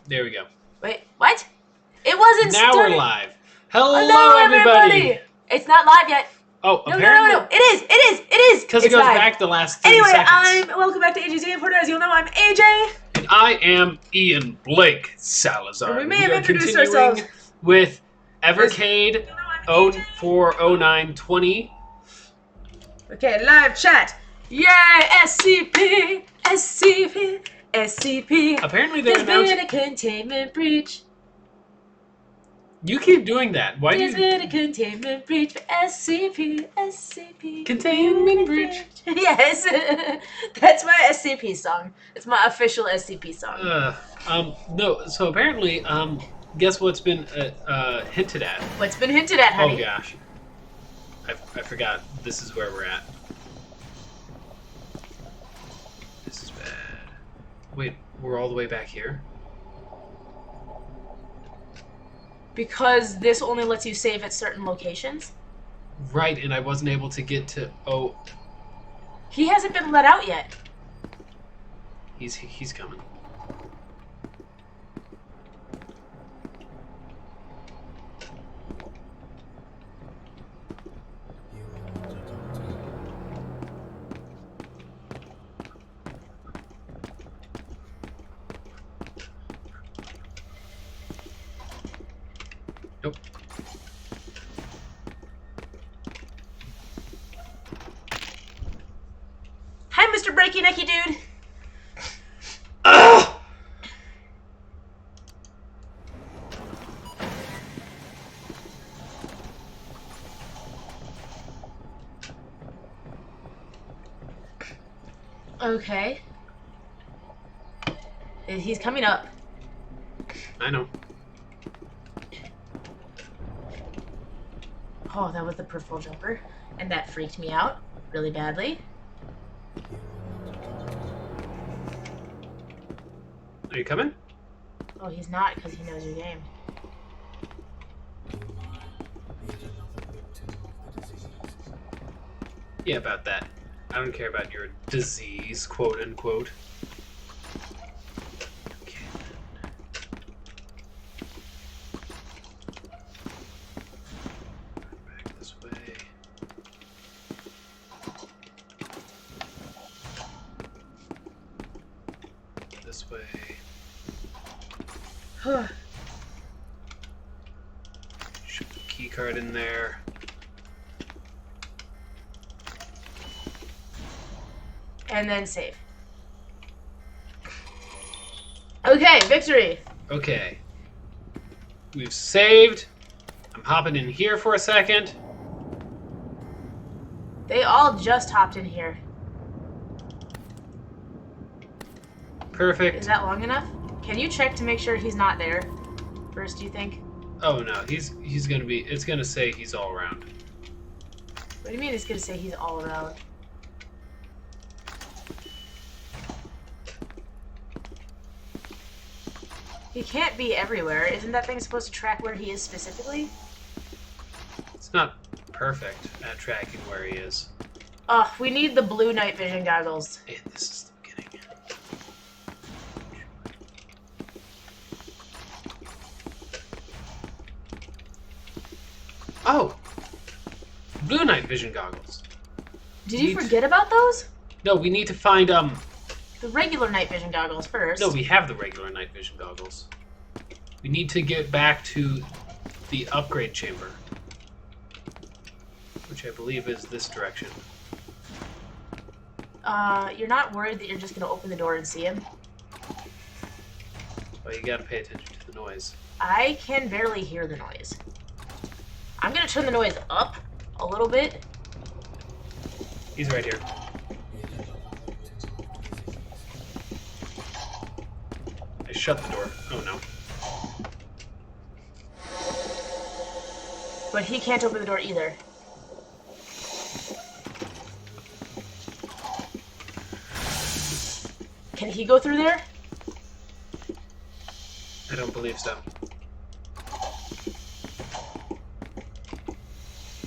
There we go. Wait, what? It wasn't Now starting. we're live. Hello, Hello, everybody. It's not live yet. Oh, No, apparently. no. It is. Because it goes back the last 30 anyway, seconds. welcome back to AJ's Game Reporter. As you'll know, I'm AJ. And I am Ian Blake Salazar. And we may have introduced continuing ourselves with Evercade 040920. Okay, live chat. Yay, SCP. Apparently they're There's announcing... been a containment breach. You keep doing that. Why do There's you... been a containment breach for SCP. Containment breach. Yes, that's my SCP song. It's my official SCP song. No, so apparently, guess what's been hinted at? What's been hinted at, honey? Oh gosh. I forgot. This is where we're at. This is bad. Wait, we're all the way back here? Because this only lets you save at certain locations? Right, and I wasn't able to get to... Oh. He hasn't been let out yet. He's coming. Nope. Hi, Mr. Breaky Necky Dude. Ugh! Okay. He's coming up. I know. Oh, that was the purple jumper. And that freaked me out really badly. Are you coming? Oh, he's not because he knows your game. Yeah, about that. I don't care about your disease, quote unquote. Okay. Back this way. This way. Shoot the key card in there. And then save. Okay, victory. Okay. We've saved. I'm hopping in here for a second. They all just hopped in here. Perfect. Is that long enough? Can you check to make sure he's not there first, do you think? Oh no, he's gonna be, it's gonna say he's all around. What do you mean it's gonna say he's all around? He can't be everywhere. Isn't that thing supposed to track where he is specifically? It's not perfect at tracking where he is. Ugh, we need the blue night vision goggles. And this is the beginning. Oh! Blue night vision goggles. Did you forget about those? No, we need to find, The regular night vision goggles first. No, we have the regular night vision goggles. We need to get back to the upgrade chamber. Which I believe is this direction. You're not worried that you're just gonna open the door and see him? Well, you gotta pay attention to the noise. I can barely hear the noise. I'm gonna turn the noise up a little bit. He's right here. I shut the door. Oh no. But he can't open the door either. Can he go through there? I don't believe so.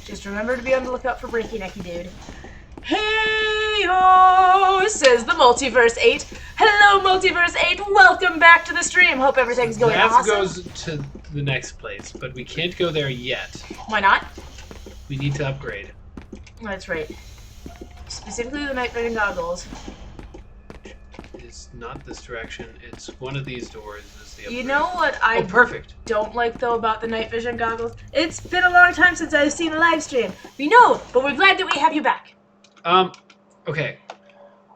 Just remember to be on the lookout for Breaky Necky Dude. Hey-oh, says the Multiverse 8. Hello Hello, Multiverse 8. Welcome back to the stream. Hope everything's going That awesome. goes to the next place, but we can't go there yet. Why not? We need to upgrade. That's right. Specifically the night vision goggles. It's not this direction. It's one of these doors. Is the upgrade. You know what I perfect. don't like, though, about the night vision goggles? It's been a long time since I've seen a live stream. We know, but we're glad that we have you back. Okay.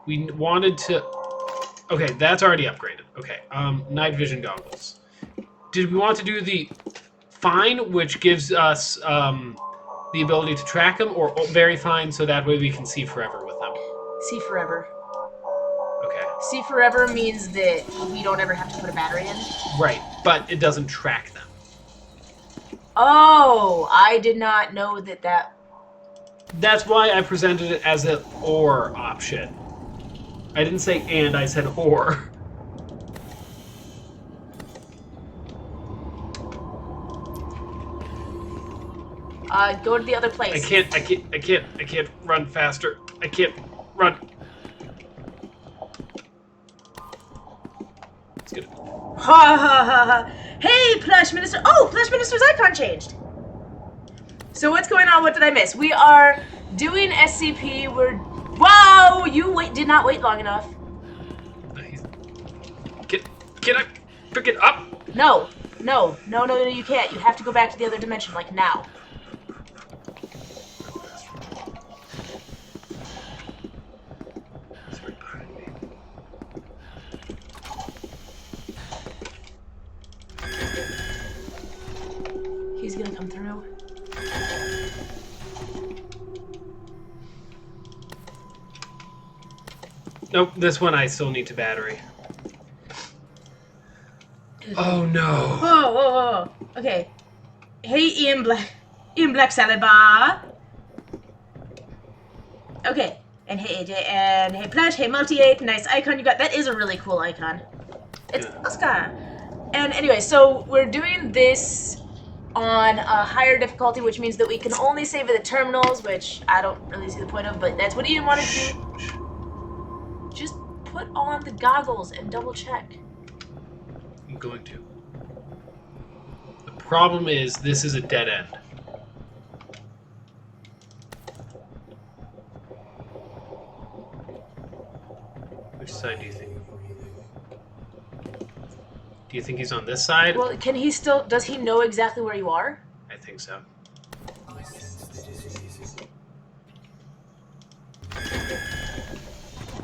We wanted to... Okay, that's already upgraded. Okay, night vision goggles. Did we want to do the fine, which gives us the ability to track them, or very fine, so that way we can see forever with them? See forever. Okay. See forever means that we don't ever have to put a battery in? Right, but it doesn't track them. Oh, I did not know that. That's why I presented it as an or option. I didn't say and, I said or. Go to the other place. I can't run faster. I can't run. It's good. Ha ha ha ha. Hey, Plush Minister. Oh, Plush Minister's icon changed. So what's going on? What did I miss? We are doing SCP. Wow, you did not wait long enough. Can I pick it up? No, you can't. You have to go back to the other dimension, like now. He's gonna come through. Nope, this one I still need to battery. Oh no. Whoa. Okay. Hey, Ian Black Salad Bar. Okay. And hey, AJ, and hey, Plush, hey, Multi-8, nice icon you got. That is a really cool icon. It's Oscar. And anyway, so we're doing this on a higher difficulty, which means that we can only save at the terminals, which I don't really see the point of, but that's what Ian wanted to do. Just put on the goggles and double check. I'm going to. The problem is, this is a dead end. Which side do you think? Do you think he's on this side? Well, can he still... Does he know exactly where you are? I think so.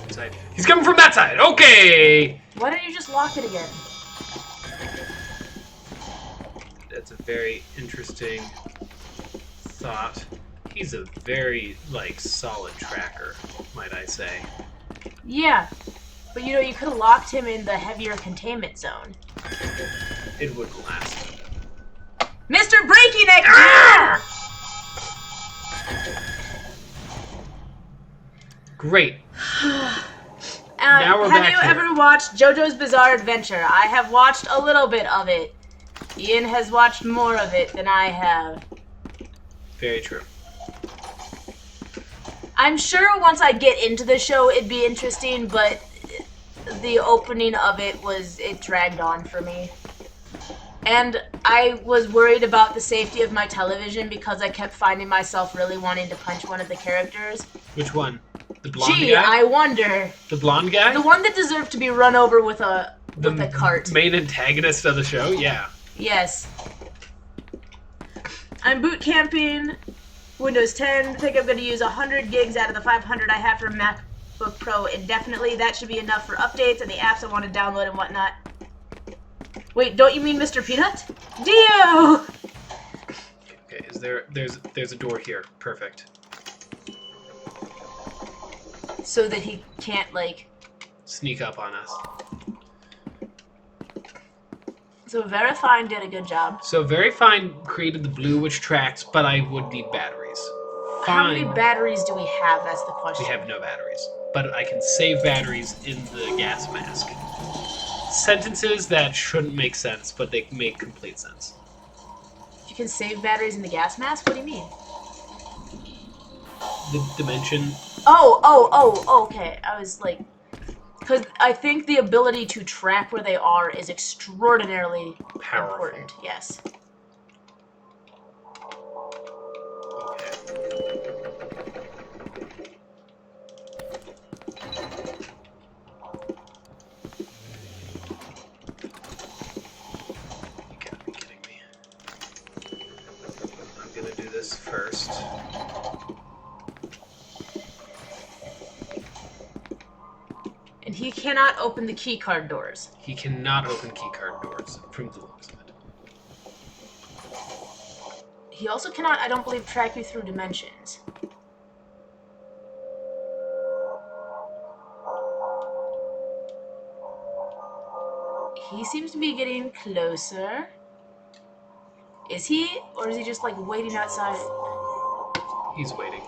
Side. He's coming from that side! Okay! Why don't you just lock it again? That's a very interesting thought. He's a very, solid tracker, might I say. Yeah. But, you know, you could have locked him in the heavier containment zone. It wouldn't last. Mr. Breaking-Neck! Great. Now we're back Have you here. ever watched JoJo's Bizarre Adventure? I have watched a little bit of it. Ian has watched more of it than I have. Very true. I'm sure once I get into the show it'd be interesting, but the opening of it dragged on for me. And I was worried about the safety of my television because I kept finding myself really wanting to punch one of the characters. Which one? The blonde Gee, guy? I wonder. The blonde guy? The one that deserved to be run over with a cart. Main antagonist of the show? Yeah. Yes. I'm boot camping Windows 10. I think I'm going to use 100 gigs out of the 500 I have for MacBook Pro indefinitely. That should be enough for updates and the apps I want to download and whatnot. Wait, don't you mean Mr. Peanut? Dio! Okay, there's a door here. Perfect. So that he can't, sneak up on us. So Verifine did a good job. So Very Fine created the blue, which tracks, but I would need batteries. Fine. How many batteries do we have? That's the question. We have no batteries, but I can save batteries in the gas mask. Sentences that shouldn't make sense, but they make complete sense. You can save batteries in the gas mask? What do you mean? The dimension. Oh, okay. I was like... Because I think the ability to track where they are is extraordinarily Powerful. important. Yes. First. And he cannot open the keycard doors. He cannot open keycard doors from the looks of it. He also cannot, I don't believe, track you through dimensions. He seems to be getting closer. Is he? Or is he just, like, waiting outside? He's waiting.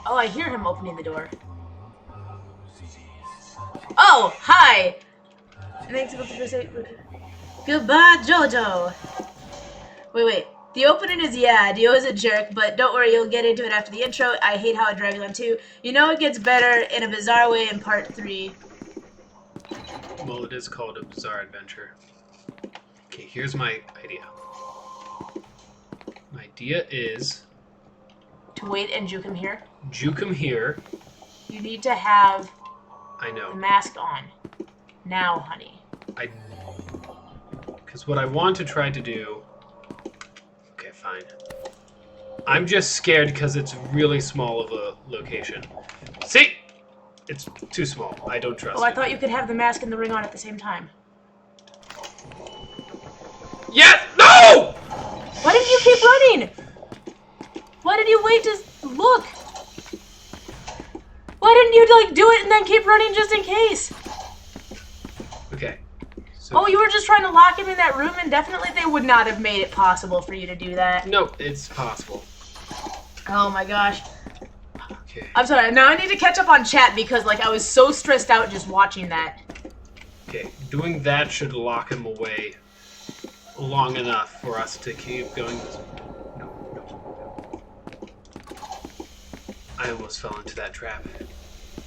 Oh, I hear him opening the door. Oh, hi! Thanks for the Goodbye, Jojo! Wait. The opening is, yeah, Dio is a jerk, but don't worry, you'll get into it after the intro. I hate how it drags on, too. You know it gets better in a bizarre way in part 3. Well, it is called a bizarre adventure. Okay, here's my idea. My idea is... to wait and juke him here? Juke him here. You need to have... I know. the mask on. Now, honey. Because what I want to try to do... Okay, fine. I'm just scared because it's really small of a location. See? It's too small. I don't trust it. Oh, I thought you could have the mask and the ring on at the same time. Yes! No! Why didn't you keep running? Why did you wait to look? Why didn't you, like, do it and then keep running just in case? Okay. So oh, you were just trying to lock him in that room indefinitely? They would not have made it possible for you to do that. No, it's possible. Oh my gosh. Okay. I'm sorry, now I need to catch up on chat because, like, I was so stressed out just watching that. Okay, doing that should lock him away long enough for us to keep going. No. I almost fell into that trap.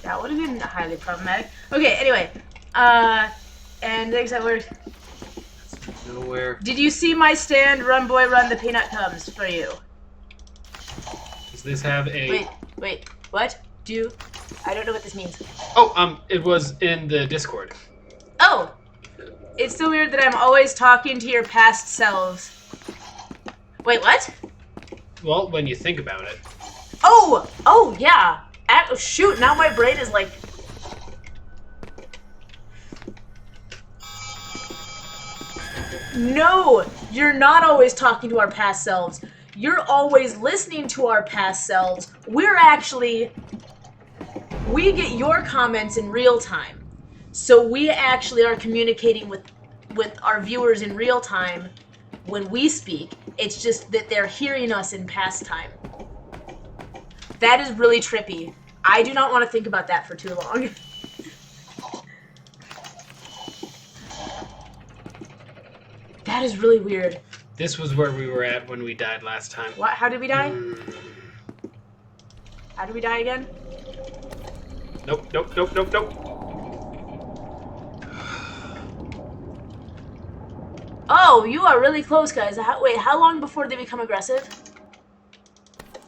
That would have been highly problematic. Okay, anyway. And things that were... Nowhere. Did you see my stand, Run Boy Run, the peanut comes for you? Does this have a... Wait, what? I don't know what this means. Oh, it was in the Discord. Oh! It's so weird that I'm always talking to your past selves. Wait, what? Well, when you think about it. Oh, yeah. Shoot, now my brain is like... No, you're not always talking to our past selves. You're always listening to our past selves. We get your comments in real time. So we actually are communicating with our viewers in real time when we speak. It's just that they're hearing us in past time. That is really trippy. I do not want to think about that for too long. That is really weird. This was where we were at when we died last time. What? How did we die? How did we die again? Nope. Oh, you are really close, guys. Wait, how long before they become aggressive?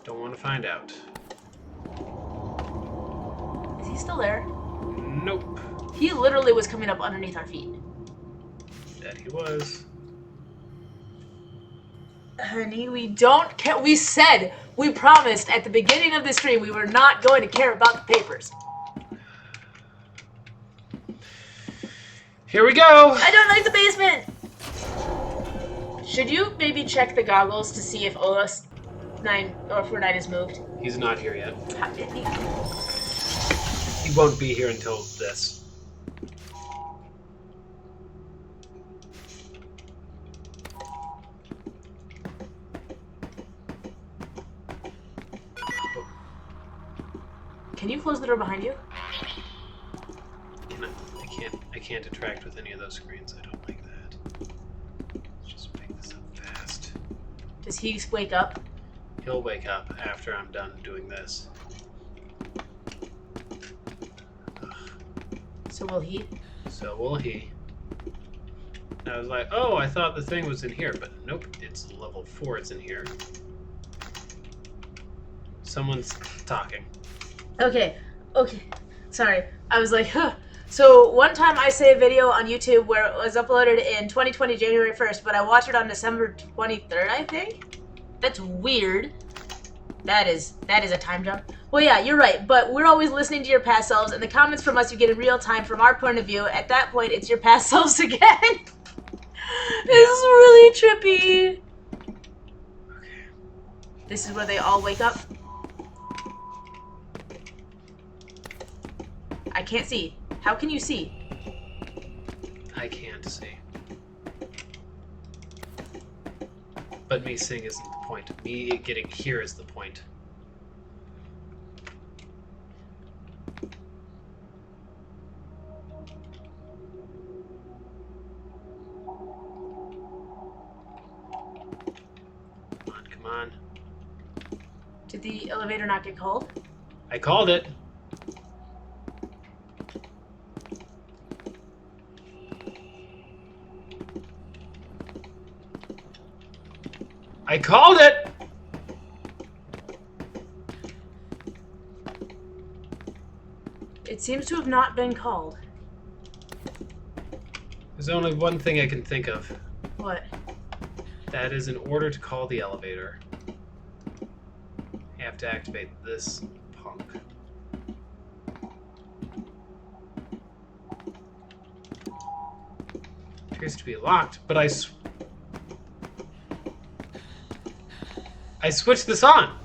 Don't want to find out. Is he still there? Nope. He literally was coming up underneath our feet. That he was. Honey, we don't care. We promised at the beginning of the stream we were not going to care about the papers. Here we go! I don't like the basement! Should you maybe check the goggles to see if OS49 is moved? He's not here yet. How did he? He won't be here until this. Can you close the door behind you? I can't interact with any of those screens. I don't like that. Let's just make this up fast. Does he wake up? He'll wake up after I'm done doing this. So will he. So will he. And I was like, oh, I thought the thing was in here, but nope, it's level 4, it's in here. Someone's talking. Okay. Sorry. I was like, huh. So one time I saved a video on YouTube where it was uploaded in 2020 January 1st, but I watched it on December 23rd, I think? That's weird. That is a time jump. Well, yeah, you're right, but we're always listening to your past selves, and the comments from us you get in real time from our point of view. At that point, it's your past selves again. This is really trippy. Okay. This is where they all wake up. I can't see. How can you see? I can't see. But me seeing isn't the point. Me getting here is the point. Come on. Did the elevator not get called? I called it. I called it! It seems to have not been called. There's only one thing I can think of. What? That is, in order to call the elevator, I have to activate this punk. Appears to be locked, but I switched this on!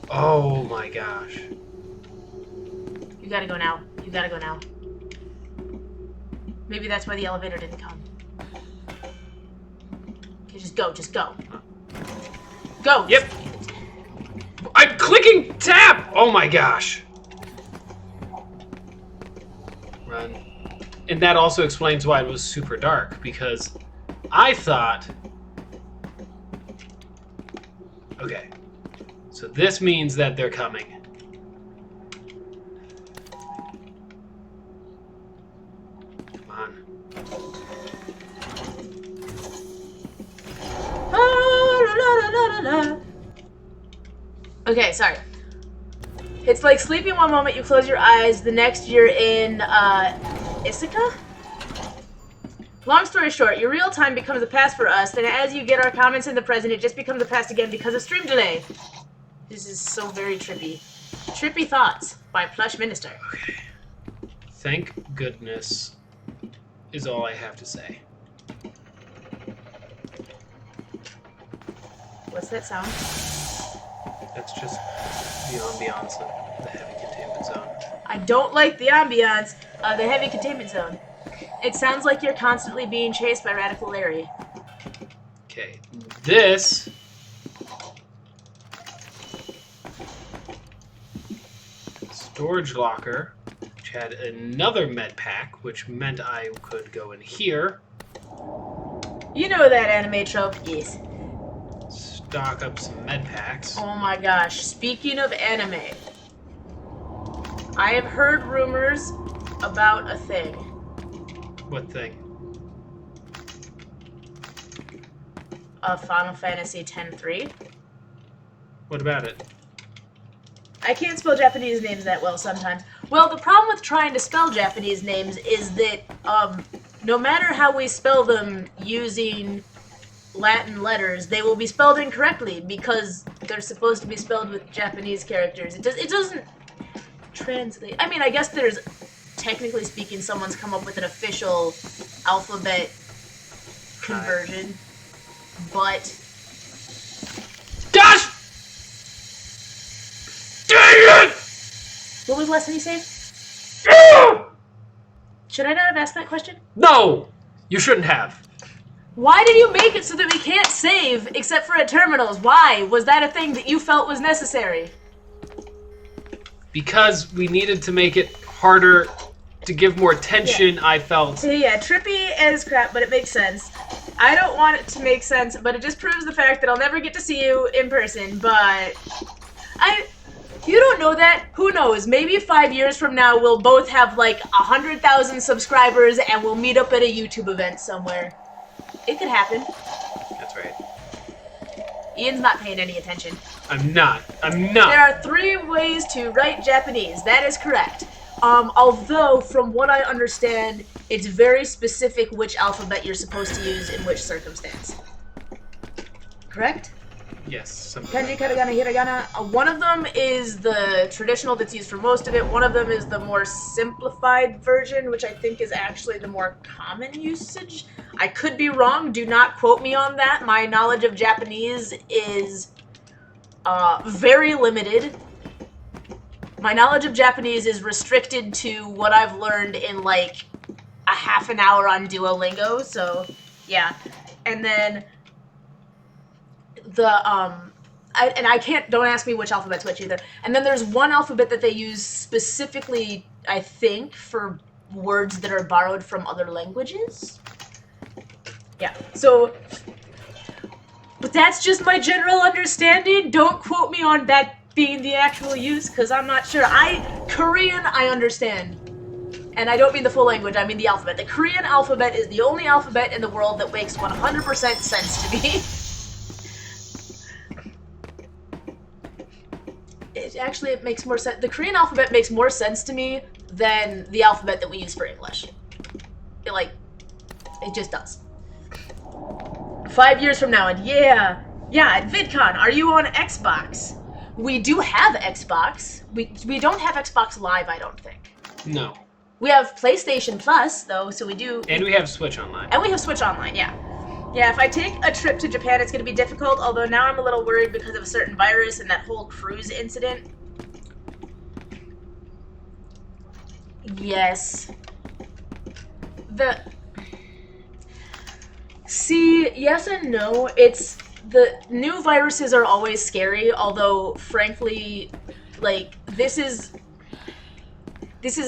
Oh my gosh. You gotta go now. You gotta go now. Maybe that's why the elevator didn't come. Okay, just go. Just go. Go! Yep! I'm clicking tab! Oh my gosh. Run. And that also explains why it was super dark, because I thought... Okay. So this means that they're coming. Come on. Okay, sorry. It's like sleeping one moment, you close your eyes, the next you're in, Ithaca? Long story short, your real time becomes a past for us, and as you get our comments in the present, it just becomes a past again because of stream delay. This is so very trippy. Trippy Thoughts by Plush Minister. Okay. Thank goodness is all I have to say. What's that sound? That's just the ambiance of the heavy containment zone. I don't like the ambiance of the heavy containment zone. It sounds like you're constantly being chased by Radical Larry. Okay, this storage locker, which had another med pack, which meant I could go in here. You know that anime trope? Yes. Stock up some med packs. Oh my gosh, speaking of anime, I have heard rumors about a thing. What thing? Final Fantasy X-3. What about it? I can't spell Japanese names that well sometimes. Well, the problem with trying to spell Japanese names is that no matter how we spell them using Latin letters, they will be spelled incorrectly because they're supposed to be spelled with Japanese characters. It doesn't translate. I mean, I guess there's, technically speaking, someone's come up with an official alphabet conversion, but... Gosh! Dang it! What was the last thing you said? Should I not have asked that question? No! You shouldn't have. Why did you make it so that we can't save except for at terminals? Why? Was that a thing that you felt was necessary? Because we needed to make it harder to give more tension, yeah. I felt. Yeah, trippy as crap, but it makes sense. I don't want it to make sense, but it just proves the fact that I'll never get to see you in person, but You don't know that? Who knows? Maybe 5 years from now we'll both have like 100,000 subscribers and we'll meet up at a YouTube event somewhere. It could happen. That's right. Ian's not paying any attention. I'm not. There are 3 ways to write Japanese. That is correct. Although, from what I understand, it's very specific which alphabet you're supposed to use in which circumstance. Correct? Yes. Kanji, katakana, hiragana. One of them is the traditional that's used for most of it. One of them is the more simplified version, which I think is actually the more common usage. I could be wrong. Do not quote me on that. My knowledge of Japanese is very limited. My knowledge of Japanese is restricted to what I've learned in like a half an hour on Duolingo. So, yeah. And then I can't, don't ask me which alphabet's which either. And then there's one alphabet that they use specifically, I think, for words that are borrowed from other languages. Yeah, so, but that's just my general understanding. Don't quote me on that being the actual use, because I'm not sure. Korean, I understand. And I don't mean the full language, I mean the alphabet. The Korean alphabet is the only alphabet in the world that makes 100% sense to me. It makes more sense. The Korean alphabet makes more sense to me than the alphabet that we use for English. It just does. 5 years from now, and yeah, at VidCon, are you on Xbox? We do have Xbox. We don't have Xbox Live, I don't think. No. We have PlayStation Plus, though, so we do. And we have Switch Online. And we have Switch Online, yeah. Yeah, if I take a trip to Japan, it's going to be difficult, although now I'm a little worried because of a certain virus and that whole cruise incident. Yes. See, yes and no. The new viruses are always scary, although, frankly, like, this is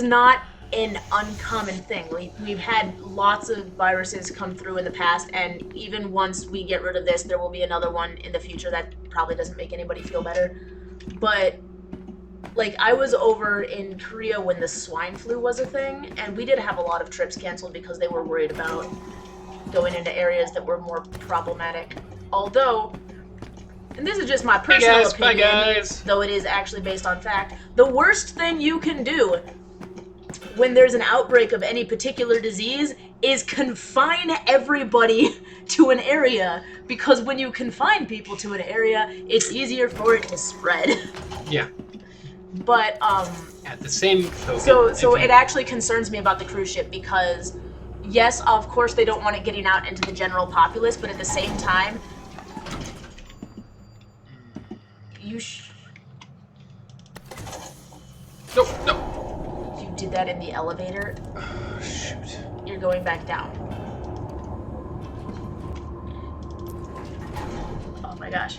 not an uncommon thing. We've had lots of viruses come through in the past, and even once we get rid of this, there will be another one in the future that probably doesn't make anybody feel better. But, like, I was over in Korea when the swine flu was a thing, and we did have a lot of trips canceled because they were worried about going into areas that were more problematic. Although, and this is just my personal opinion, though it is actually based on fact, the worst thing you can do when there's an outbreak of any particular disease is confine everybody to an area, because when you confine people to an area, it's easier for it to spread. Yeah. But, at the same token... So it actually concerns me about the cruise ship, because, yes, of course they don't want it getting out into the general populace, but at the same time, No. You did that in the elevator. Oh, shoot. You're going back down. Oh my gosh.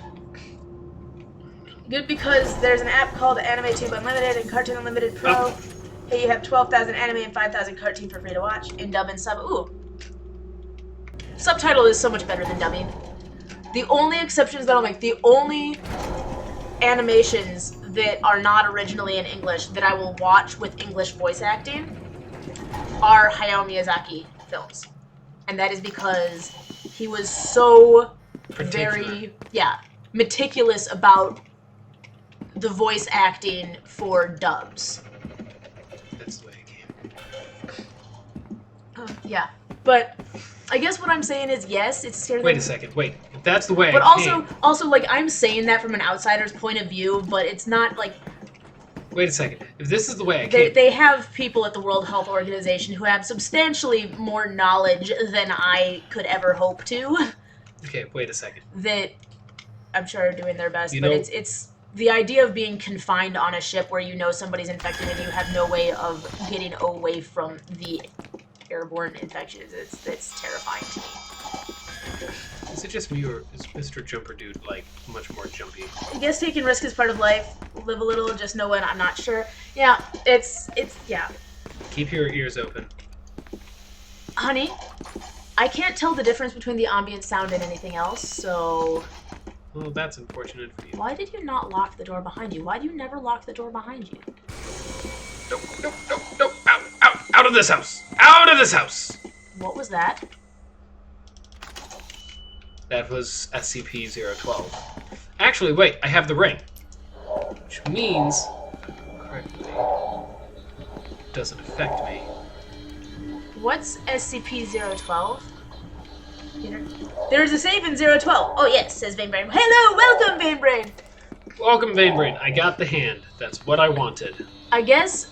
Good, because there's an app called AnimeTube Unlimited and Cartoon Unlimited Pro. Oh. Hey, you have 12,000 anime and 5,000 cartoon for free to watch. In dub and sub. Ooh. Subtitle is so much better than dubbing. The only exceptions that I'll make, the only animations that are not originally in English that I will watch with English voice acting are Hayao Miyazaki films. And that is because he was so very, meticulous about the voice acting for dubs. That's the way it came. Yeah, but I guess what I'm saying is, yes, it's scary. Wait a second, wait. If that's the way but also, like, I'm saying that from an outsider's point of view, but it's not, like... Wait a second. If this is the way I came... They have people at the World Health Organization who have substantially more knowledge than I could ever hope to. Okay, wait a second. That I'm sure are doing their best, but it's the idea of being confined on a ship where you know somebody's infected and you have no way of getting away from the airborne infections. It's terrifying to me. Is it just me, or is Mr. Jumper Dude, like, much more jumpy? I guess taking risk is part of life. Live a little, just know when, I'm not sure. Yeah, yeah. Keep your ears open. Honey, I can't tell the difference between the ambient sound and anything else, so... Well, that's unfortunate for you. Why did you not lock the door behind you? Why do you never lock the door behind you? Nope, nope, nope, nope. Out of this house! Out of this house! What was that? That was SCP-012. Actually, wait, I have the ring. Which means... correctly... doesn't affect me. What's SCP-012? There's a save in 012. Oh yes, says Vanebrain. Hello, welcome, Vanebrain! Welcome, Vanebrain. I got the hand. That's what I wanted. I guess...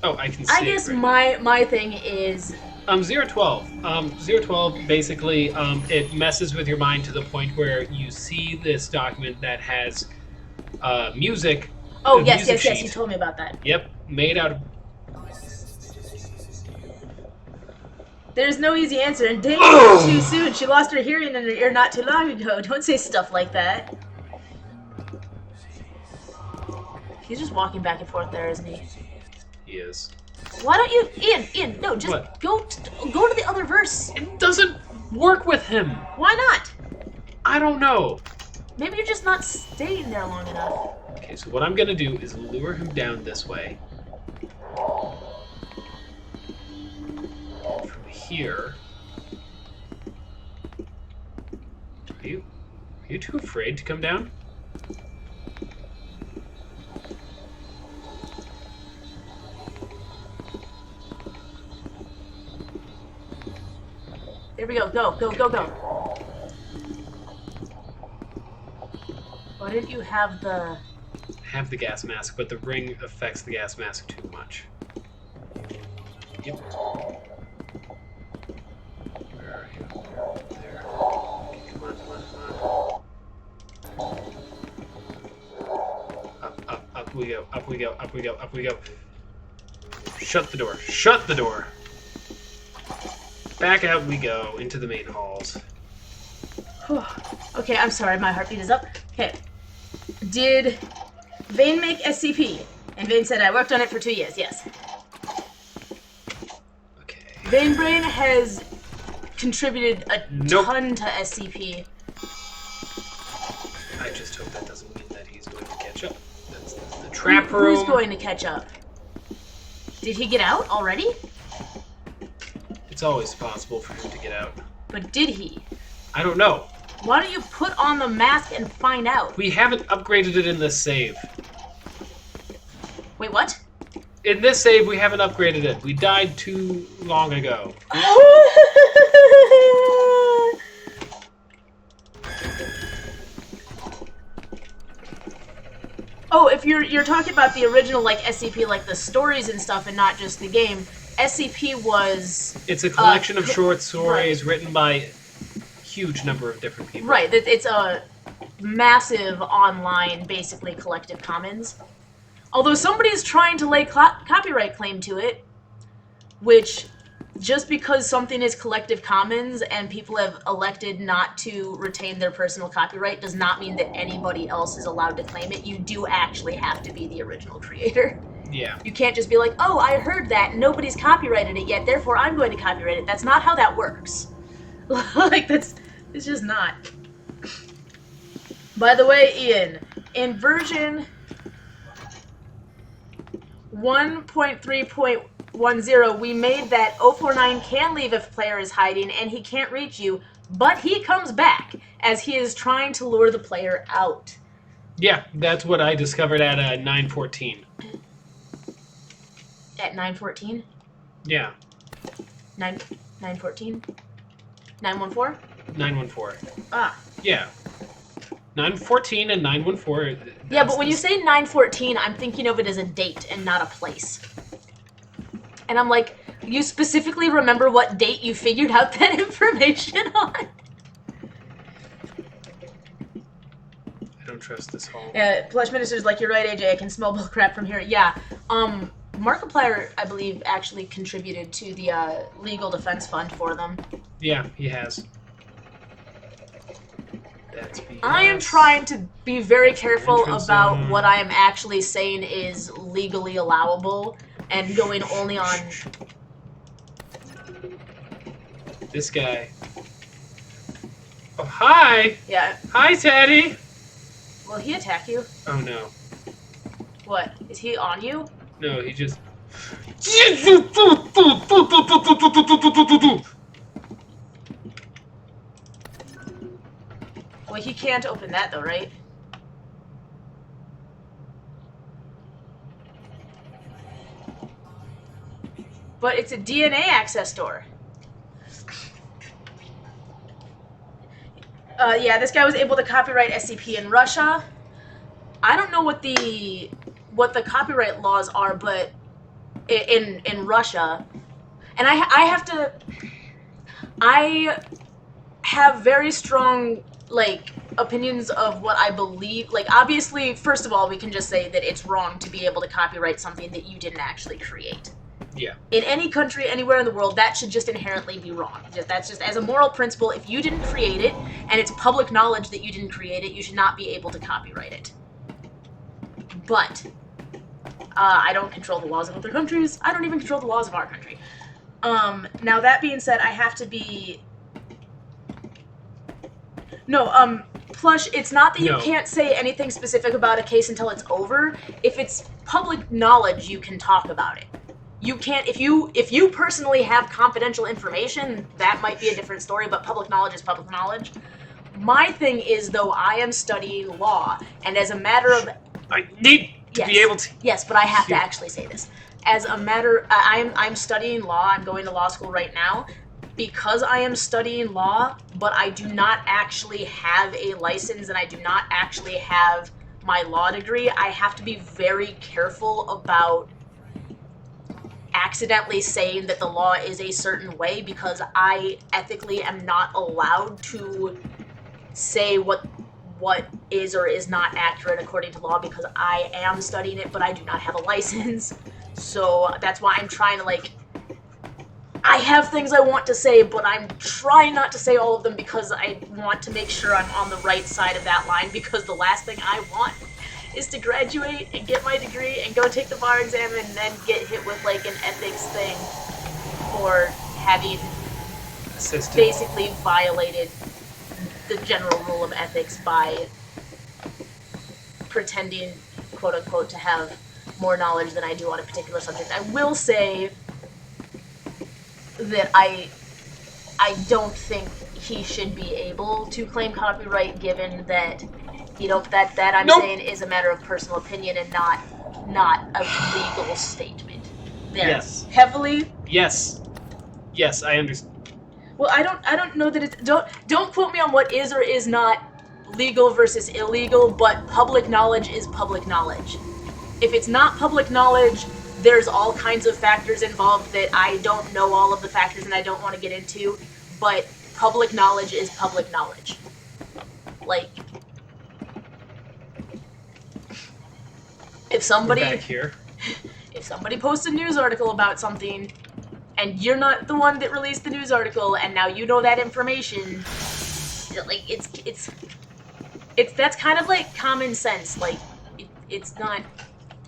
Oh, I can see I guess my thing is... 012. 012, basically, it messes with your mind to the point where you see this document that has music. Oh, yes, you told me about that. Yep, made out of... There's no easy answer, and dang it, too soon. She lost her hearing in her ear not too long ago. Don't say stuff like that. He's just walking back and forth there, isn't he? He is. Why don't you... Ian, no, just go to the other verse. It doesn't work with him. Why not? I don't know. Maybe you're just not staying there long enough. Okay, so what I'm gonna do is lure him down this way. From here... Are you too afraid to come down? There we go. Go. Why didn't you have the... Have the gas mask, but the ring affects the gas mask too much. Yep. Where are you? There. Okay, come on. Up we go. Shut the door. Back out we go, into the main halls. Okay, I'm sorry, my heartbeat is up. Okay. Did Vane make SCP? And Vane said, I worked on it for 2 years, yes. Okay. Vanebrain has contributed a ton to SCP. I just hope that doesn't mean that he's going to catch up. That's the trap room. Who's going to catch up? Did he get out already? It's always possible for him to get out. But did he? I don't know. Why don't you put on the mask and find out? We haven't upgraded it in this save. Wait, what? In this save, we haven't upgraded it. We died too long ago. Oh, if you're talking about the original, like, SCP, like the stories and stuff, and not just the game, SCP was... It's a collection of short stories written by a huge number of different people. Right, it's a massive online, basically, collective commons. Although somebody's trying to lay copyright claim to it, which, just because something is collective commons and people have elected not to retain their personal copyright does not mean that anybody else is allowed to claim it. You do actually have to be the original creator. Yeah. You can't just be like, oh, I heard that, nobody's copyrighted it yet, therefore I'm going to copyright it. That's not how that works. Like, it's just not. By the way, Ian, in version 1.3.10, we made that 049 can leave if player is hiding and he can't reach you, but he comes back as he is trying to lure the player out. Yeah, that's what I discovered at 914. At 914? Yeah. 914? 914? 914. Ah. Yeah. 914 and 914. Yeah, but when you say 914, I'm thinking of it as a date and not a place. And I'm like, you specifically remember what date you figured out that information on? I don't trust this hall. Plush Minister's like, you're right, AJ, I can smell bullcrap from here. Yeah, Markiplier, I believe, actually contributed to the legal defense fund for them. Yeah, he has. That's I am trying to be very careful about what I am actually saying is legally allowable and going only on... This guy Oh, hi! Yeah. Hi, Teddy! Will he attack you? Oh, no. What? Is he on you? No, he just... Well, he can't open that though, right? But it's a DNA access door. Yeah, this guy was able to copyright SCP in Russia. I don't know what the copyright laws are, but in Russia, and I have very strong like opinions of what I believe. Like, obviously, first of all, we can just say that it's wrong to be able to copyright something that you didn't actually create. Yeah. In any country, anywhere in the world, that should just inherently be wrong. That's just as a moral principle. If you didn't create it, and it's public knowledge that you didn't create it, you should not be able to copyright it. But I don't control the laws of other countries. I don't even control the laws of our country. Now that being said, I have to be... No, Plush, it's not that you can't say anything specific about a case until it's over. If it's public knowledge, you can talk about it. You can't, if you personally have confidential information, that might be a different story, but public knowledge is public knowledge. My thing is, though, I am studying law, and as a matter of... I need to be able to... Yes, but I have to actually say this. As a matter... I'm studying law, I'm going to law school right now. Because I am studying law, but I do not actually have a license, and I do not actually have my law degree, I have to be very careful about accidentally saying that the law is a certain way, because I ethically am not allowed to say what is or is not accurate according to law, because I am studying it, but I do not have a license. So that's why I'm trying to, like, I have things I want to say, but I'm trying not to say all of them because I want to make sure I'm on the right side of that line, because the last thing I want is to graduate and get my degree and go take the bar exam and then get hit with, like, an ethics thing for having basically violated the general rule of ethics by pretending, quote-unquote, to have more knowledge than I do on a particular subject. I will say that I don't think he should be able to claim copyright, given that, you know, that I'm saying is a matter of personal opinion and not a legal statement. Yes. Heavily. Yes. Yes, I understand. Well, I don't know that it's... Don't quote me on what is or is not legal versus illegal, but public knowledge is public knowledge. If it's not public knowledge, there's all kinds of factors involved that I don't know all of the factors and I don't want to get into, but public knowledge is public knowledge. Like, if somebody... We're back here. If somebody posts a news article about something, and you're not the one that released the news article, and now you know that information, like, it's that's kind of like common sense. Like, it's not...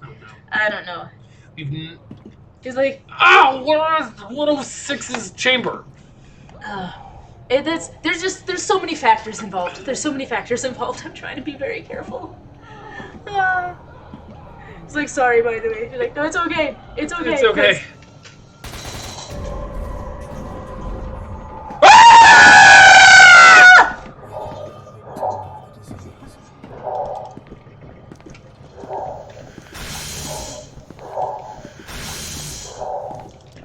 Oh, no. I don't know. It's like... Oh, where is 106's chamber? There's so many factors involved. There's so many factors involved. I'm trying to be very careful. It's like, sorry, by the way. You're like, no, it's okay. It's okay. It's okay.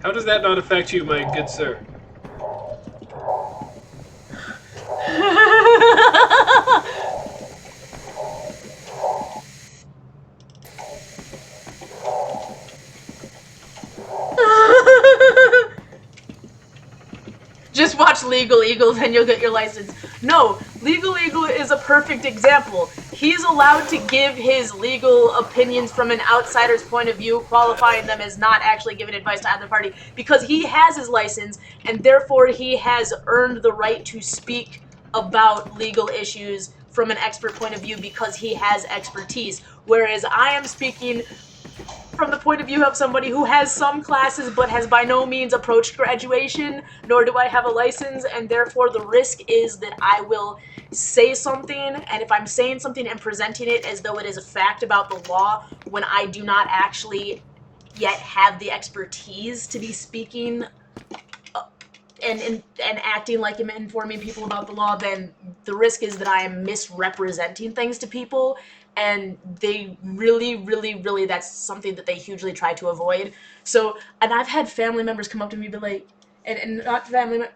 How does that not affect you, my good sir? Just watch Legal Eagle, then you'll get your license. No, Legal Eagle is a perfect example. He's allowed to give his legal opinions from an outsider's point of view, qualifying them as not actually giving advice to either party, because he has his license, and therefore he has earned the right to speak about legal issues from an expert point of view because he has expertise. Whereas I am speaking from the point of view of somebody who has some classes but has by no means approached graduation, nor do I have a license, and therefore the risk is that I will say something, and if I'm saying something and presenting it as though it is a fact about the law, when I do not actually yet have the expertise to be speaking and acting like I'm informing people about the law, then the risk is that I am misrepresenting things to people, and they really, that's something that they hugely try to avoid. So, and I've had family members come up to me and be like, and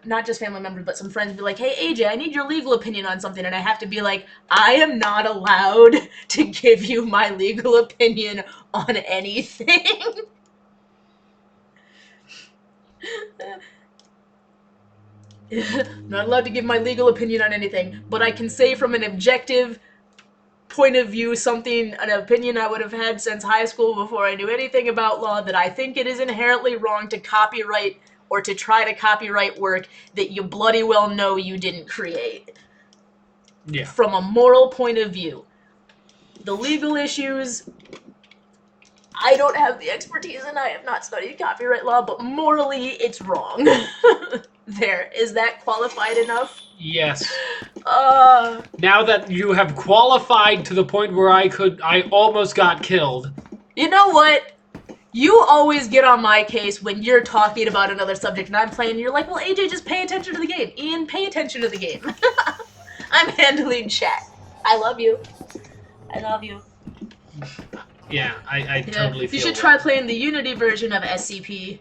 not just family members, but some friends be like, hey, AJ, I need your legal opinion on something, and I have to be like, I am not allowed to give you my legal opinion on anything. Not allowed to give my legal opinion on anything, but I can say from an objective point of view an opinion I would have had since high school before I knew anything about law, that I think it is inherently wrong to copyright or to try to copyright work that you bloody well know you didn't create. Yeah. From a moral point of view. The legal issues, I don't have the expertise and I have not studied copyright law, but morally it's wrong. There, is that qualified enough? Yes. Now that you have qualified to the point where I almost got killed. You know what? You always get on my case when you're talking about another subject and I'm playing and you're like, well, AJ, just pay attention to the game. Ian, pay attention to the game. I'm handling chat. I love you. I love you. Yeah, I totally feel you should try playing the Unity version of SCP.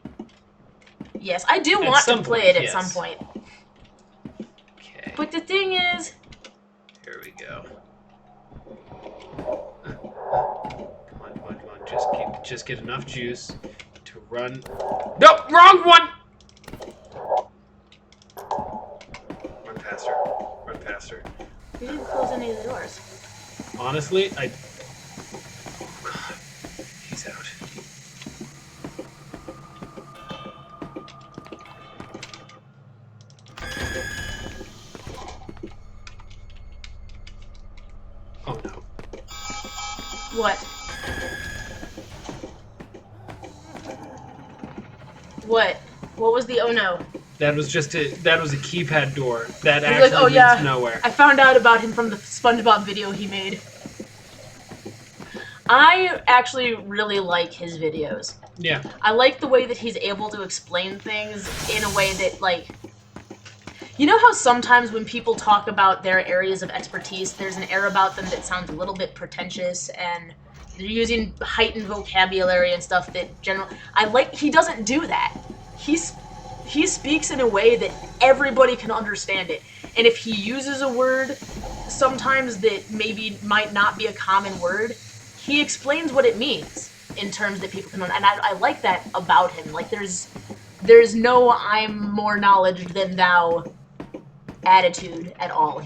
Yes, I do want to play it at some point. Okay. But the thing is... Here we go. Come on. Just get enough juice to run... Nope, wrong one! Run faster. You didn't close any of the doors. Honestly, oh God. He's out. Oh no. What? What was the oh no? That was a keypad door that actually leads nowhere. I found out about him from the SpongeBob video he made. I actually really like his videos. Yeah. I like the way that he's able to explain things in a way that, like... You know how sometimes when people talk about their areas of expertise, there's an air about them that sounds a little bit pretentious, and they're using heightened vocabulary and stuff that he doesn't do that. He speaks in a way that everybody can understand it. And if he uses a word sometimes that maybe might not be a common word, he explains what it means in terms that people can understand. And I like that about him. Like, there's no I'm more knowledge than thou attitude at all. I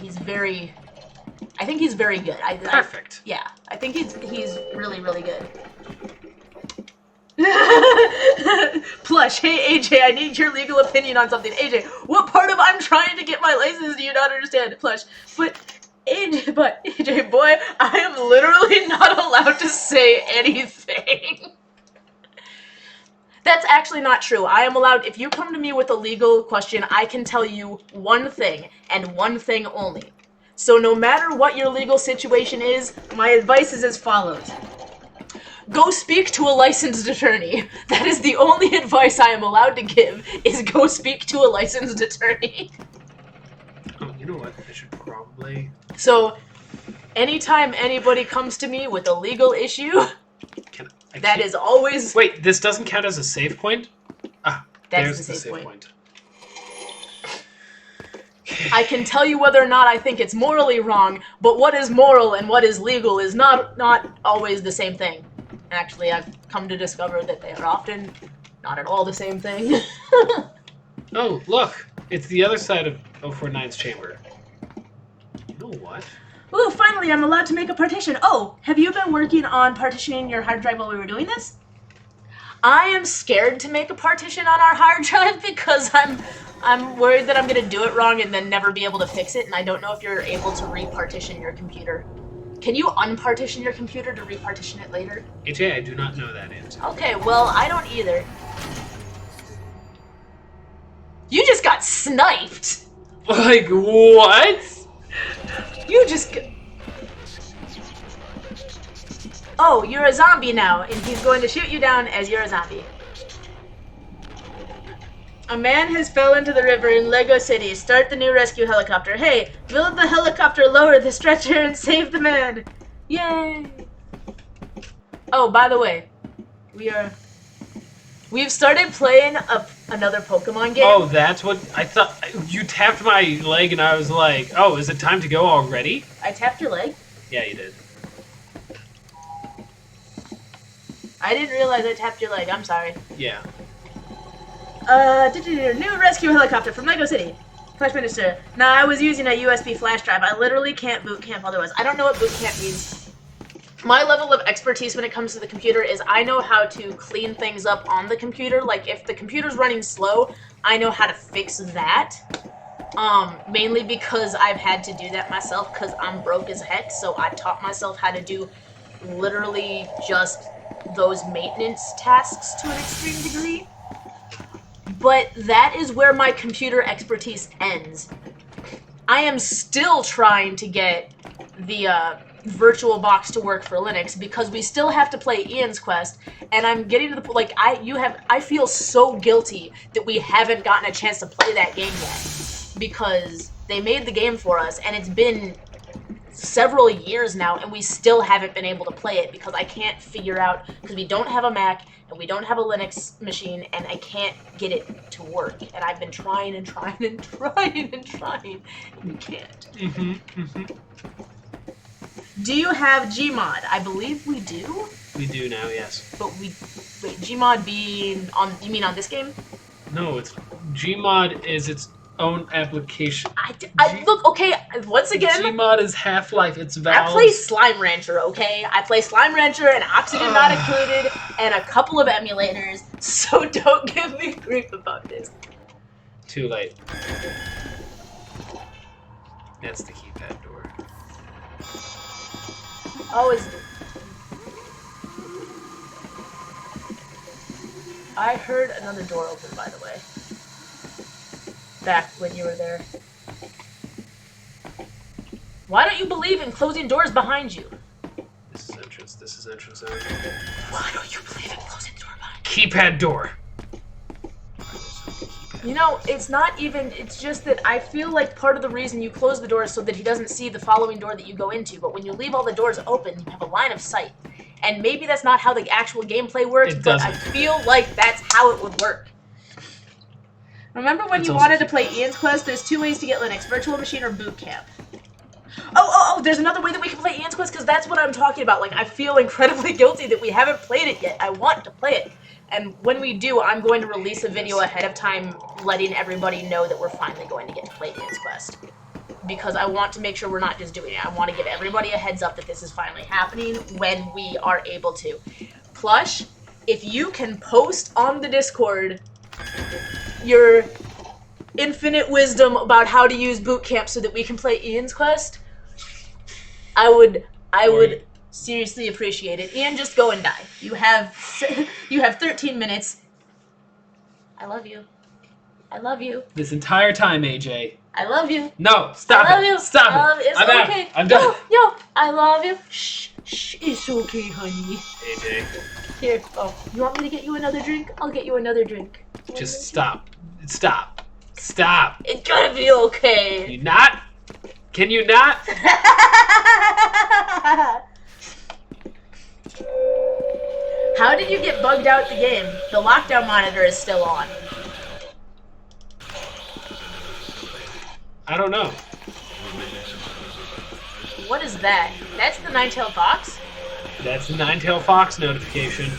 think he's very good. Perfect. Yeah, I think he's really, really good. Plush, hey AJ, I need your legal opinion on something. AJ, what part of I'm trying to get my license do you not understand? Plush, but AJ, boy, I am literally not allowed to say anything. That's actually not true. I am allowed, if you come to me with a legal question, I can tell you one thing, and one thing only. So no matter what your legal situation is, my advice is as follows. Go speak to a licensed attorney. That is the only advice I am allowed to give, is go speak to a licensed attorney. Oh, you know what? I should probably... So, anytime anybody comes to me with a legal issue, that is always... Wait, this doesn't count as a save point? Ah, there's the save point. I can tell you whether or not I think it's morally wrong, but what is moral and what is legal is not always the same thing. Actually, I've come to discover that they are often not at all the same thing. Oh, look! It's the other side of 049's chamber. You know what? Ooh, finally I'm allowed to make a partition. Oh, have you been working on partitioning your hard drive while we were doing this? I am scared to make a partition on our hard drive because I'm worried that I'm going to do it wrong and then never be able to fix it, and I don't know if you're able to repartition your computer. Can you unpartition your computer to repartition it later? AJ, I do not know that answer. Okay, well, I don't either. You just got sniped! Like, what? You just... Oh, you're a zombie now, and he's going to shoot you down as you're a zombie. A man has fell into the river in Lego City. Start the new rescue helicopter. Hey, build the helicopter, lower the stretcher, and save the man. Yay! Oh, by the way, we've started playing another Pokemon game. Oh, that's what I thought. You tapped my leg, and I was like, "Oh, is it time to go already?" I tapped your leg? Yeah, you did. I didn't realize I tapped your leg. I'm sorry. Yeah. New rescue helicopter from Lego City. Flash Minister. Nah, I was using a USB flash drive. I literally can't boot camp otherwise. I don't know what boot camp means. My level of expertise when it comes to the computer is I know how to clean things up on the computer. Like, if the computer's running slow, I know how to fix that. Mainly because I've had to do that myself because I'm broke as heck, so I taught myself how to do literally just those maintenance tasks to an extreme degree. But that is where my computer expertise ends. I am still trying to get the virtual box to work for Linux because we still have to play Ian's Quest, and I'm getting to the point, like, I feel so guilty that we haven't gotten a chance to play that game yet because they made the game for us, and it's been several years now, and we still haven't been able to play it because I can't figure out, because we don't have a Mac, and we don't have a Linux machine, and I can't get it to work. And I've been trying and trying and trying and trying, and we can't. Do you have Gmod? I believe we do. We do now, yes. But wait, Gmod being on, you mean on this game? No, it's Gmod is its own application. Look, okay, once again, Gmod is Half-Life, it's Valve. I play Slime Rancher, okay? I play Slime Rancher and Oxygen Not Included and a couple of emulators, so don't give me grief about this. Too late. That's the keypad door. Always do. I heard another door open, by the way. Back when you were there. Why don't you believe in closing doors behind you? This is entrance, this is entrance. Why don't you believe in closing door behind you? Keypad door. You know, it's not even, it's just that I feel like part of the reason you close the door is so that he doesn't see the following door that you go into, but when you leave all the doors open, you have a line of sight. And maybe that's not how the actual gameplay works, but I feel like that's how it would work. Remember when you wanted to play Ian's Quest? There's two ways to get Linux, virtual machine or boot camp. Oh, there's another way that we can play Ian's Quest, because that's what I'm talking about. Like, I feel incredibly guilty that we haven't played it yet. I want to play it. And when we do, I'm going to release a video ahead of time letting everybody know that we're finally going to get to play Ian's Quest. Because I want to make sure we're not just doing it. I want to give everybody a heads up that this is finally happening when we are able to. Plush, if you can post on the Discord your infinite wisdom about how to use boot camp so that we can play Ian's Quest, I would seriously appreciate it. Ian, just go and die. You have 13 minutes. I love you. I love you. This entire time, AJ. I love you. No, stop I love you. Stop it. It's I'm okay. out. I'm done. Yo, I love you. Shh, it's okay, honey. AJ. Here, you want me to get you another drink? I'll get you another drink. Just stop. Stop. Stop. It's gonna be okay. You not? Can you not? How did you get bugged out the game? The lockdown monitor is still on. I don't know. What is that? That's the Nine-Tailed Fox? That's the Nine-Tailed Fox notification.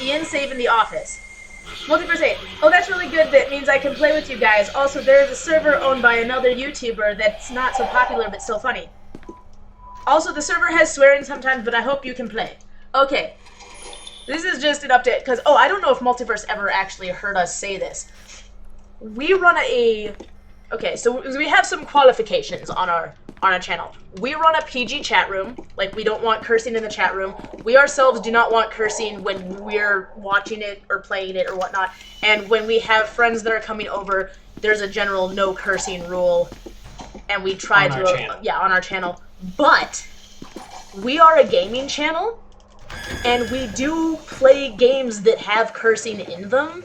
Ian saving the office. Multiverse 8. Oh, that's really good. That means I can play with you guys. Also, there is a server owned by another YouTuber that's not so popular but still funny. Also, the server has swearing sometimes, but I hope you can play. Okay. This is just an update, because, I don't know if Multiverse ever actually heard us say this. We run a Okay, so we have some qualifications on our channel. We run a PG chat room. Like, we don't want cursing in the chat room. We ourselves do not want cursing when we're watching it or playing it or whatnot. And when we have friends that are coming over, there's a general no cursing rule. And we try to... on our channel. But we are a gaming channel, and we do play games that have cursing in them.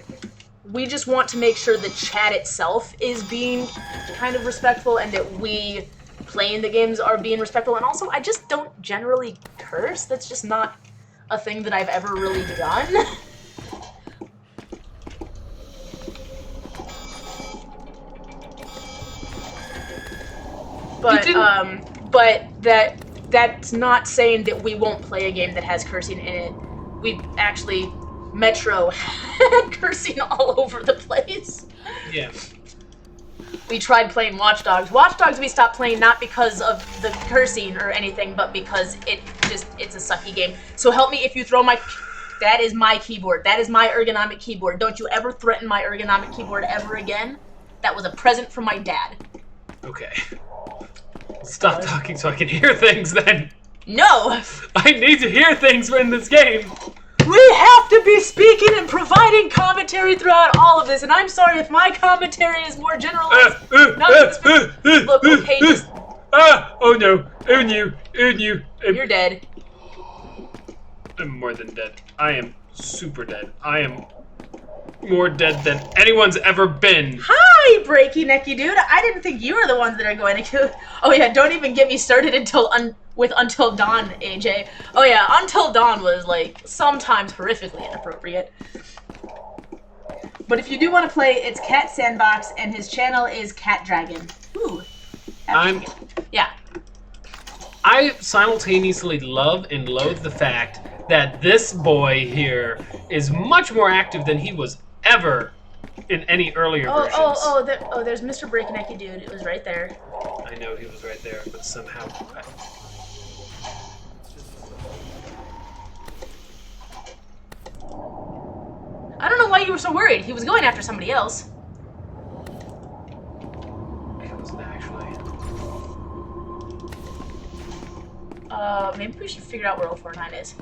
We just want to make sure the chat itself is being kind of respectful and that we playing the games are being respectful. And also, I just don't generally curse. That's just not a thing that I've ever really done. But that's not saying that we won't play a game that has cursing in it. We actually... Metro had cursing all over the place. Yeah. We tried playing Watch Dogs. Watch Dogs we stopped playing not because of the cursing or anything, but because it's a sucky game. So help me if you throw my... That is my keyboard. That is my ergonomic keyboard. Don't you ever threaten my ergonomic keyboard ever again. That was a present from my dad. Okay. Stop talking so I can hear things then. No! I need to hear things in this game. We have to be speaking and providing commentary throughout all of this, and I'm sorry if my commentary is more generalized. Look, okay, just... Oh no, oh no, oh no. You're dead. I'm more than dead. I am super dead. I am more dead than anyone's ever been. Hi, Breaky Necky Dude. I didn't think you were the ones that are going to kill... Oh yeah, don't even get me started with Until Dawn, AJ. Oh yeah, Until Dawn was, like, sometimes horrifically inappropriate. But if you do want to play, it's Cat Sandbox, and his channel is Cat Dragon. Ooh. Yeah. I simultaneously love and loathe the fact that this boy here is much more active than he was ever in any earlier versions. There's Mr. Breaky Necky Dude. It was right there. I know he was right there, but somehow... I don't know why you were so worried. He was going after somebody else. It wasn't actually. Maybe we should figure out where 049 is.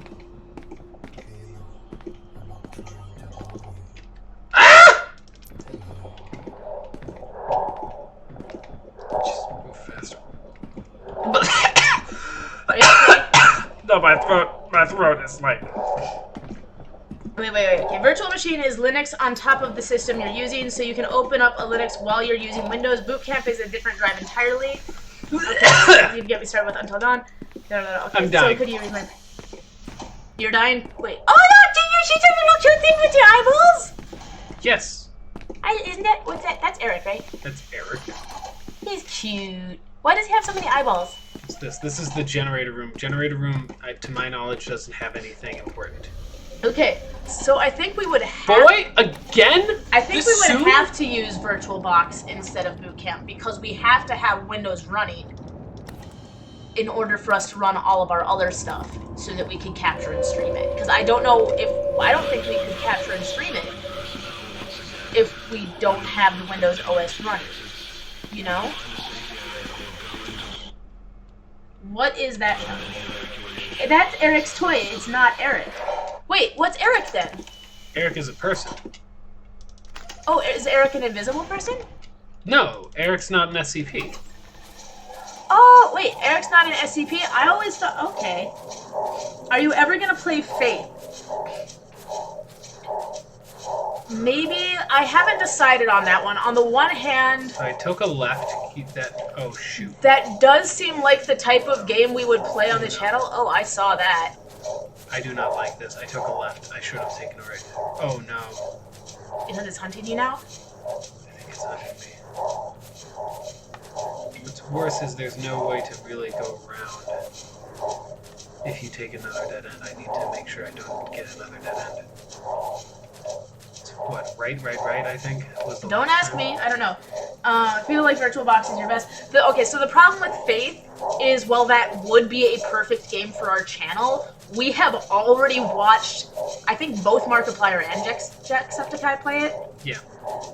Ah! Just move faster. No, my throat is like... Wait. Okay, virtual machine is Linux on top of the system you're using, so you can open up a Linux while you're using Windows. Boot Camp is a different drive entirely. Okay, you get me started with Until Dawn. No. Okay, I'm dying. So could you read my... You're dying? Wait. Oh no, do you see the little cute thing with your eyeballs? Yes. Isn't that... What's that? That's Eric, right? That's Eric. He's cute. Why does he have so many eyeballs? What's this? This is the generator room. Generator room, to my knowledge, doesn't have anything important. Okay, so I think we would have... Boy, again? I think we would have to use VirtualBox instead of Boot Camp because we have to have Windows running in order for us to run all of our other stuff so that we can capture and stream it. Because I don't think we could capture and stream it if we don't have the Windows OS running. You know? What is that? That's Eric's toy. It's not Eric. Wait, what's Eric then? Eric is a person. Oh, is Eric an invisible person? No, Eric's not an SCP. Oh, wait, Eric's not an SCP? I always thought, okay. Are you ever gonna play Faith? Maybe, I haven't decided on that one. On the one hand... I took a left to keep that... Oh, shoot. That does seem like the type of game we would play on the channel. Oh, I saw that. I do not like this. I took a left. I should have taken a right. Oh, no. Because it's hunting you now? I think it's hunting me. What's worse is there's no way to really go around. If you take another dead end, I need to make sure I don't get another dead end. What, right, I think? Don't ask me. I don't know. I feel like VirtualBox is your best. Okay, so the problem with Faith is, while that would be a perfect game for our channel, we have already watched I think both Markiplier and Jacksepticeye play it. Yeah.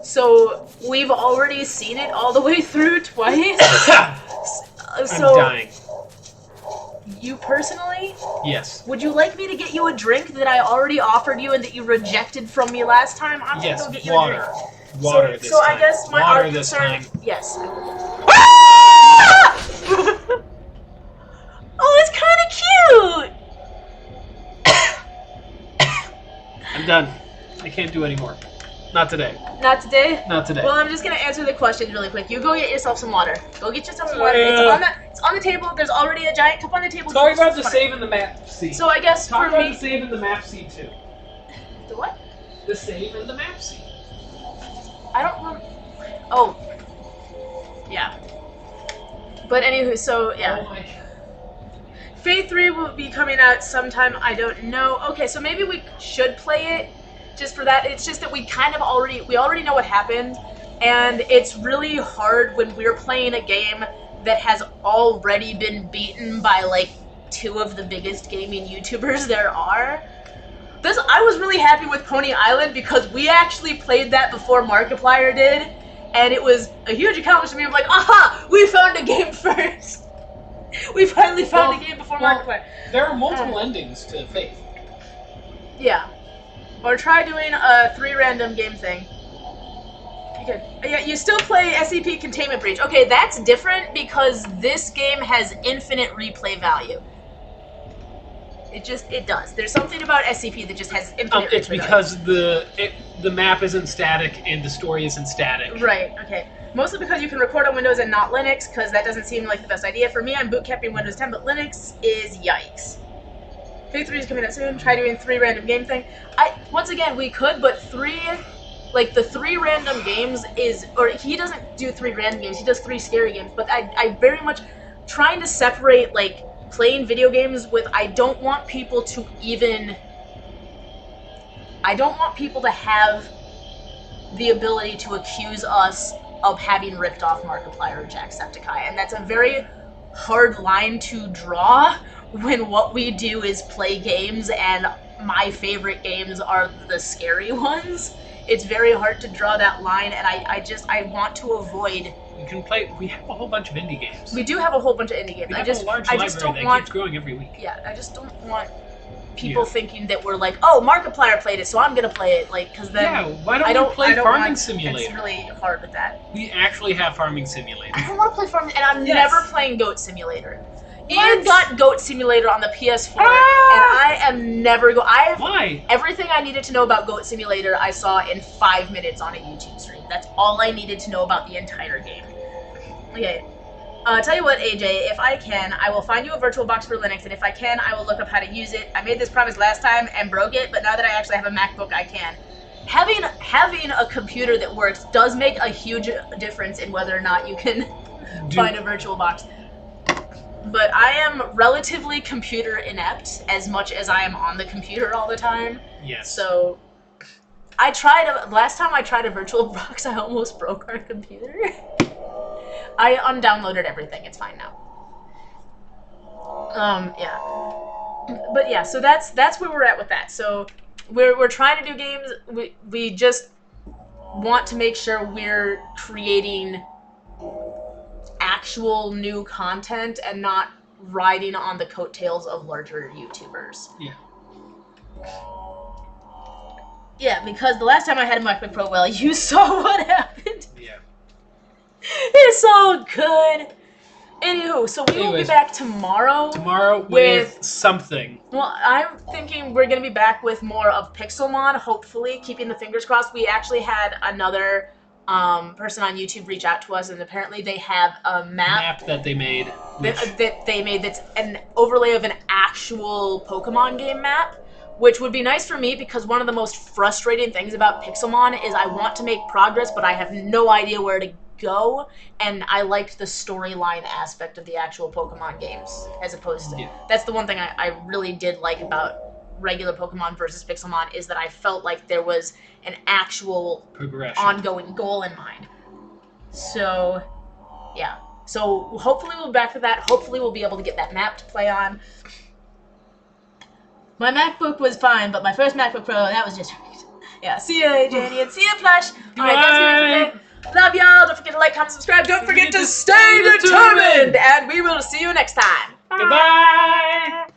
So we've already seen it all the way through twice. I'm dying. You personally? Yes. Would you like me to get you a drink that I already offered you and that you rejected from me last time? I'm gonna go get you a drink. Water this time. So I guess my water art this concern, time. yes. Oh, it's kind of cute. I'm done. I can't do any more. Not today. Not today? Not today. Well, I'm just gonna answer the questions really quick. You go get yourself some water. Go get yourself some water. It's on the table. There's already a giant cup on the table. Talk about the save in the map seed. So I guess Talk for about me, the save in the map seed too. the what? The save in the map seed. I don't remember. Oh. Yeah. But anywho, so yeah. Oh my. Fate 3 will be coming out sometime, I don't know. Okay, so maybe we should play it just for that. It's just that we already know what happened, and it's really hard when we're playing a game that has already been beaten by like 2 of the biggest gaming YouTubers there are. I was really happy with Pony Island because we actually played that before Markiplier did, and it was a huge accomplishment. We were like, aha, we found a game first. We finally found a game before Markiplier. There are multiple endings to Faith. Yeah. Or try doing a 3 random game thing. You could. Yeah, you still play SCP Containment Breach. Okay, that's different because this game has infinite replay value. It does. There's something about SCP that just has infinite It's replay because value. the map isn't static and the story isn't static. Right, okay. Mostly because you can record on Windows and not Linux, because that doesn't seem like the best idea. For me, I'm bootcamping Windows 10, but Linux is yikes. Fate 3 is coming out soon. Try doing 3 random game thing. Once again, we could, but 3, like the 3 random games is, or he doesn't do 3 random games, he does 3 scary games, but I very much trying to separate, like, playing video games with, I don't want people to have the ability to accuse us of having ripped off Markiplier or Jacksepticeye, and that's a very hard line to draw when what we do is play games and my favorite games are the scary ones. It's very hard to draw that line, and I want to avoid. We can play. We have a whole bunch of indie games. We do have a whole bunch of indie games. We have a large library that keeps growing every week. Yeah, I just don't want people thinking that we're like, oh, Markiplier played it, so I'm gonna play it, like, because then why don't we play Farming Simulator? It's really hard with that. We actually have Farming Simulator. I don't want to play Farming, and I'm never playing Goat Simulator. Ian got Goat Simulator on the PS4, and I am never Why? Everything I needed to know about Goat Simulator I saw in 5 minutes on a YouTube stream. That's all I needed to know about the entire game. Okay. Tell you what, AJ, if I can, I will find you a virtual box for Linux, and if I can, I will look up how to use it. I made this promise last time and broke it, but now that I actually have a MacBook, I can. Having a computer that works does make a huge difference in whether or not you can find a virtual box. But I am relatively computer inept as much as I am on the computer all the time. Yes. So, last time I tried a virtual box, I almost broke our computer. I undownloaded everything. It's fine now. Yeah. But yeah, so that's where we're at with that. So we're trying to do games. We just want to make sure we're creating actual new content and not riding on the coattails of larger YouTubers. Yeah. Yeah, because the last time I had a MacBook Pro, well, you saw what happened. Yeah. It's all good. Anywho, so we will be back tomorrow. Tomorrow with something. Well, I'm thinking we're going to be back with more of Pixelmon, hopefully, keeping the fingers crossed. We actually had another person on YouTube reach out to us, and apparently they have a map that they made. That's an overlay of an actual Pokemon game map, which would be nice for me because one of the most frustrating things about Pixelmon is I want to make progress, but I have no idea where to go, and I liked the storyline aspect of the actual Pokemon games as opposed to... Yeah. That's the one thing I really did like about regular Pokemon versus Pixelmon is that I felt like there was an actual progression, ongoing goal in mind. So, yeah. So hopefully we'll be back to that. Hopefully we'll be able to get that map to play on. My MacBook was fine, but my first MacBook Pro, that was just yeah. See you, AJ, and see you, Plush. All right, that's gonna be it for today. Love y'all. Don't forget to like, comment, subscribe. Don't forget to stay determined, and we will see you next time. Goodbye.